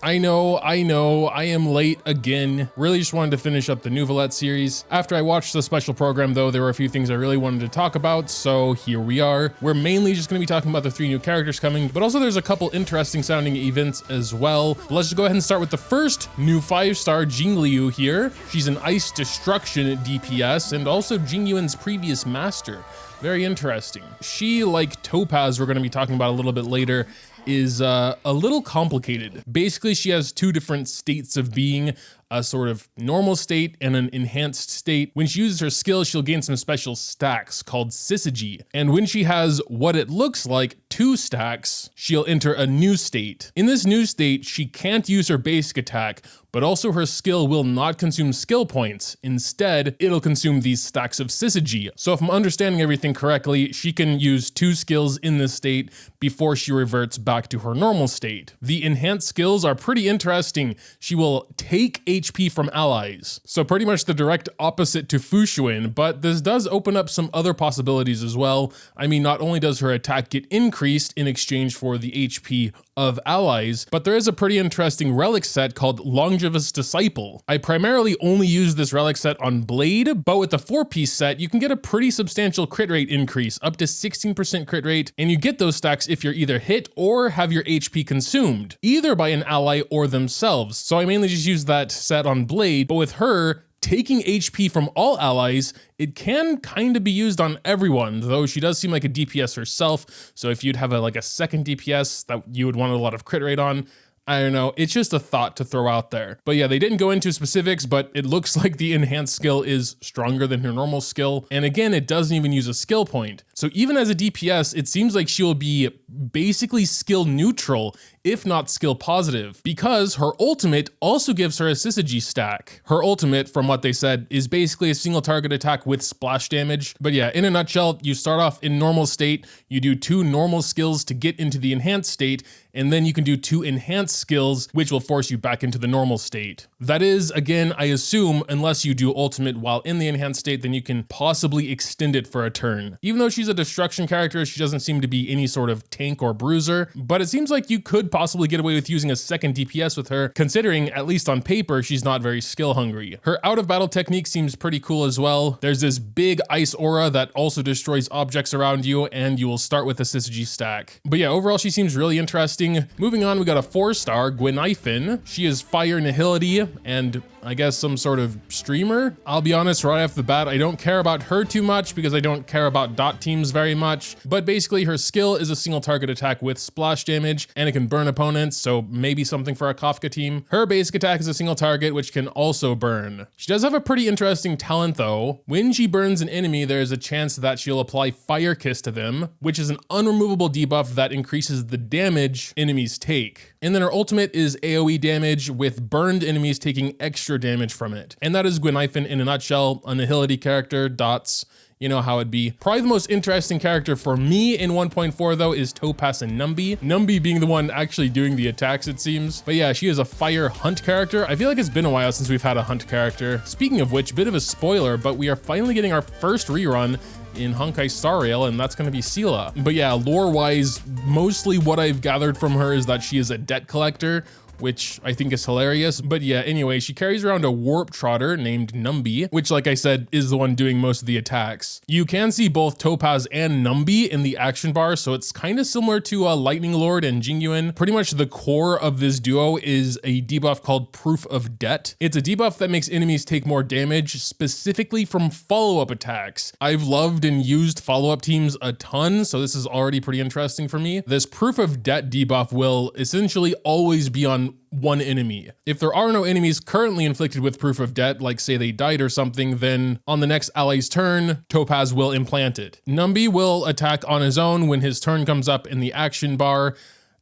I know, I am late again. Really just wanted to finish up the Nouvellette series. After I watched the special program though, there were a few things I really wanted to talk about, so here we are. We're mainly just gonna be talking about the 3 new characters coming, but also there's a couple interesting sounding events as well. But let's just go ahead and start with the first new 5-star Jingliu here. She's an ice destruction DPS and also Jingyuan's previous master. Very interesting. She, like Topaz, we're gonna be talking about a little bit later, is a little complicated. Basically, she has 2 different states of being, a sort of normal state and an enhanced state. When she uses her skills, she'll gain some special stacks called syzygy. And when she has what it looks like 2 stacks, she'll enter a new state. In this new state, she can't use her basic attack, but also her skill will not consume skill points. Instead, it'll consume these stacks of syzygy. So if I'm understanding everything correctly, she can use 2 skills in this state before she reverts back to her normal state. The enhanced skills are pretty interesting. She will take HP from allies. So pretty much the direct opposite to Fushuin, but this does open up some other possibilities as well. I mean, not only does her attack get increased in exchange for the HP of allies, but there is a pretty interesting relic set called Longevous Disciple. I primarily only use this relic set on Blade, but with the 4-piece set, you can get a pretty substantial crit rate increase, up to 16% crit rate, and you get those stacks if you're either hit or have your HP consumed, either by an ally or themselves. So I mainly just use that set on Blade, but with her, taking HP from all allies, it can kind of be used on everyone, though she does seem like a DPS herself. So if you'd have like a second DPS that you would want a lot of crit rate on, I don't know, it's just a thought to throw out there. But yeah, they didn't go into specifics, but it looks like the enhanced skill is stronger than her normal skill. And again, it doesn't even use a skill point. So even as a DPS, it seems like she will be basically skill neutral, if not skill positive, because her ultimate also gives her a syzygy stack. Her ultimate, from what they said, is basically a single target attack with splash damage. But yeah, in a nutshell, you start off in normal state, you do 2 normal skills to get into the enhanced state, and then you can do 2 enhanced skills, which will force you back into the normal state. That is, again, I assume, unless you do ultimate while in the enhanced state, then you can possibly extend it for a turn. Even though she's a destruction character, she doesn't seem to be any sort of tank or bruiser, but it seems like you could possibly get away with using a second DPS with her, considering, at least on paper, she's not very skill hungry. Her out of battle technique seems pretty cool as well. There's this big ice aura that also destroys objects around you, and you will start with a syzygy stack. But yeah, overall, she seems really interesting. Moving on, we got a 4-star Guinaifen. She is fire nihility and I guess some sort of streamer. I'll be honest, right off the bat, I don't care about her too much because I don't care about dot teams very much, but basically her skill is a single target attack with splash damage and it can burn opponents, so maybe something for a Kafka team. Her basic attack is a single target which can also burn. She does have a pretty interesting talent though. When she burns an enemy, there is a chance that she'll apply Fire Kiss to them, which is an unremovable debuff that increases the damage enemies take. And then her ultimate is AoE damage, with burned enemies taking extra damage from it. And that is Guinaifen in a nutshell, a nihility character, dots. You know how it'd be. Probably the most interesting character for me in 1.4 though is Topaz Numby. Numby being the one actually doing the attacks, it seems. But yeah, she is a fire hunt character. I feel like it's been a while since we've had a hunt character. Speaking of which, bit of a spoiler, but we are finally getting our first rerun in Honkai Star Rail, and that's gonna be Sela. But yeah, lore-wise, mostly what I've gathered from her is that she is a debt collector, which I think is hilarious. But yeah, anyway, she carries around a warp trotter named Numby, which, like I said, is the one doing most of the attacks. You can see both Topaz and Numby in the action bar, so it's kind of similar to Lightning Lord and Jingyuan. Pretty much the core of this duo is a debuff called Proof of Debt. It's a debuff that makes enemies take more damage, specifically from follow-up attacks. I've loved and used follow-up teams a ton, so this is already pretty interesting for me. This Proof of Debt debuff will essentially always be on one enemy. If there are no enemies currently inflicted with Proof of Debt, like say they died or something, then on the next ally's turn, Topaz will implant it. Numby will attack on his own when his turn comes up in the action bar,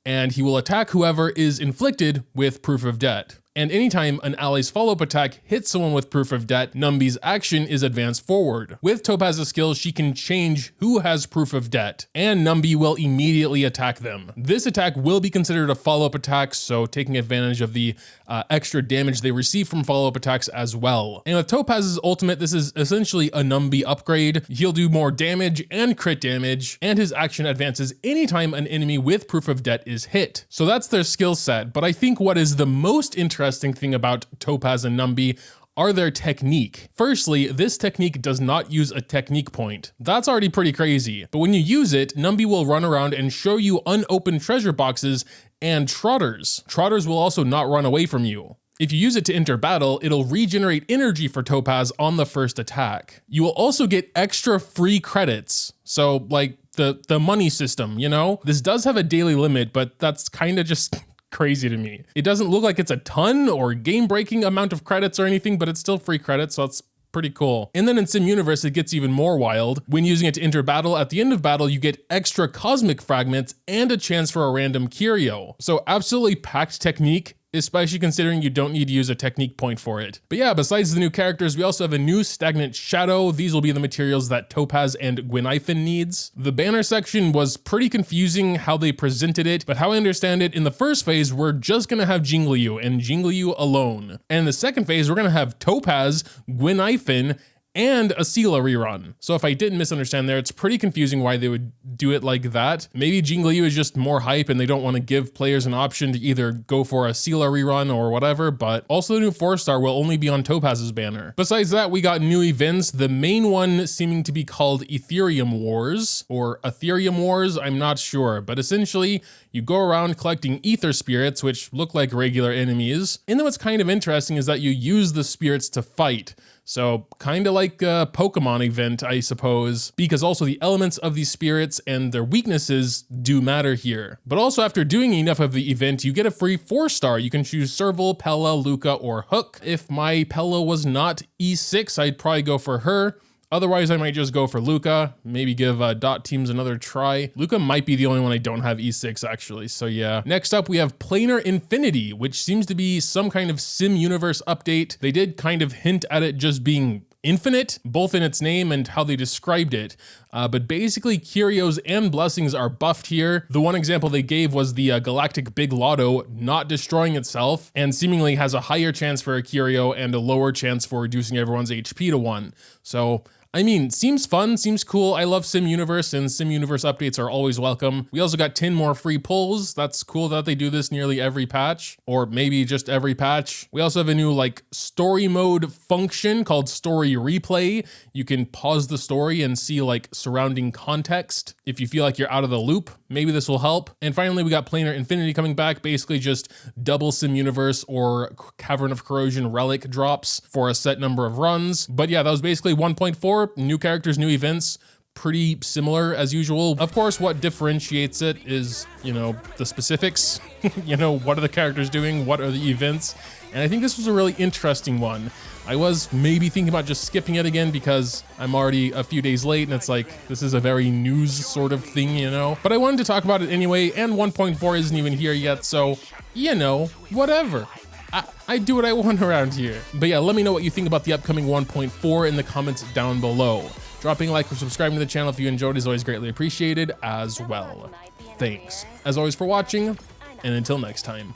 and he will attack whoever is inflicted with Proof of Debt. And anytime an ally's follow-up attack hits someone with proof of debt, Numby's action is advanced forward. With Topaz's skill, she can change who has proof of debt, and Numby will immediately attack them. This attack will be considered a follow-up attack, so taking advantage of the extra damage they receive from follow-up attacks as well. And with Topaz's ultimate, this is essentially a Numby upgrade. He'll do more damage and crit damage, and his action advances anytime an enemy with proof of debt is hit. So that's their skill set, but I think what is the most interesting thing about Topaz and Numby are their technique. Firstly, this technique does not use a technique point. That's already pretty crazy. But when you use it, Numby will run around and show you unopened treasure boxes and trotters. Trotters will also not run away from you. If you use it to enter battle, it'll regenerate energy for Topaz on the first attack. You will also get extra free credits. So like the money system, you know? This does have a daily limit, but that's kind of just crazy to me. It doesn't look like it's a ton or game-breaking amount of credits or anything, but it's still free credits, so it's pretty cool. And then in Sim Universe, it gets even more wild. When using it to enter battle, at the end of battle, you get extra cosmic fragments and a chance for a random curio. So absolutely packed technique, especially considering you don't need to use a technique point for it. But yeah, besides the new characters, we also have a new stagnant shadow. These will be the materials that Topaz and Guinaifen needs. The banner section was pretty confusing how they presented it, but how I understand it, in the first phase, we're just gonna have Jingliu and Jingliu alone. And in the second phase, we're gonna have Topaz, Guinaifen, and a Sela rerun. So if I didn't misunderstand there, it's pretty confusing why they would do it like that. Maybe Jingliu is just more hype and they don't want to give players an option to either go for a Sela rerun or whatever, but also the new 4-star will only be on Topaz's banner. Besides that, we got new events, the main one seeming to be called Ethereum Wars, or Ethereum Wars, I'm not sure, but essentially you go around collecting ether spirits, which look like regular enemies. And then what's kind of interesting is that you use the spirits to fight. So kind of like a Pokemon event, I suppose, because also the elements of these spirits and their weaknesses do matter here. But also after doing enough of the event, you get a free 4-star. You can choose Serval, Pella, Luca, or Hook. If my Pella was not E6, I'd probably go for her. Otherwise, I might just go for Luca, maybe give Dot Teams another try. Luca might be the only one I don't have E6 actually, so yeah. Next up, we have Planar Infinity, which seems to be some kind of Sim Universe update. They did kind of hint at it just being infinite, both in its name and how they described it. But basically, curios and blessings are buffed here. The one example they gave was the Galactic Big Lotto not destroying itself and seemingly has a higher chance for a curio and a lower chance for reducing everyone's HP to 1. So I mean, seems fun, seems cool. I love Sim Universe, and Sim Universe updates are always welcome. We also got 10 more free pulls. That's cool that they do this nearly every patch, or maybe just every patch. We also have a new like story mode function called Story Replay. You can pause the story and see like surrounding context. If you feel like you're out of the loop, maybe this will help. And finally, we got Planar Infinity coming back, basically just double Sim Universe or Cavern of Corrosion relic drops for a set number of runs. But yeah, that was basically 1.4. New characters, new events, pretty similar as usual. Of course, what differentiates it is, you know, the specifics. You know, what are the characters doing? What are the events? And I think this was a really interesting one. I was maybe thinking about just skipping it again because I'm already a few days late and it's like, this is a very news sort of thing, you know? But I wanted to talk about it anyway, and 1.4 isn't even here yet, so, you know, whatever. I do what I want around here. But yeah, let me know what you think about the upcoming 1.4 in the comments down below. Dropping a like or subscribing to the channel if you enjoyed is always greatly appreciated as well. Thanks, as always, for watching, and until next time.